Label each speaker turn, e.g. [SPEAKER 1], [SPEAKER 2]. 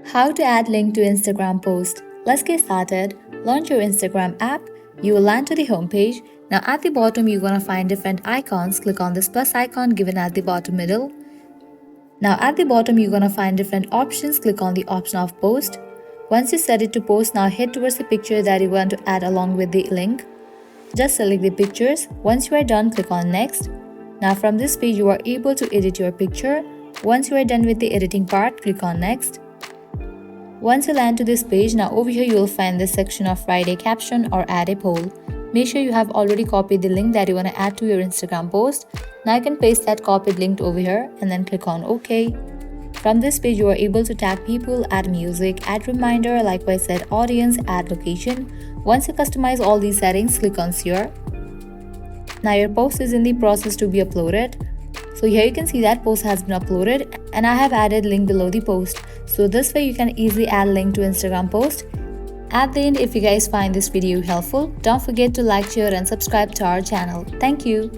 [SPEAKER 1] How to add link to Instagram post. Let's get started. Launch your Instagram app. You will land to the home page. Now at the bottom you're gonna find different icons. Click on this plus icon given at the bottom middle. Now at the bottom you're gonna find different options. Click on the option of post. Once you set it to post, now head towards the picture that you want to add along with the link. Just select the pictures. Once you are done, click on next. Now from this page you are able to edit your picture. Once you are done with the editing part, click on next. Once you land to this page, now over here you will find this section of write a caption or add a poll. Make sure you have already copied the link that you want to add to your Instagram post. Now you can paste that copied link over here and then click on OK. From this page you are able to tag people, add music, add reminder, likewise set audience, add location. Once you customize all these settings, click on share. Now your post is in the process to be uploaded. So here you can see that post has been uploaded and I have added link below the post. So this way you can easily add link to Instagram post. At the end, if you guys find this video helpful, don't forget to like, share and subscribe to our channel. Thank you.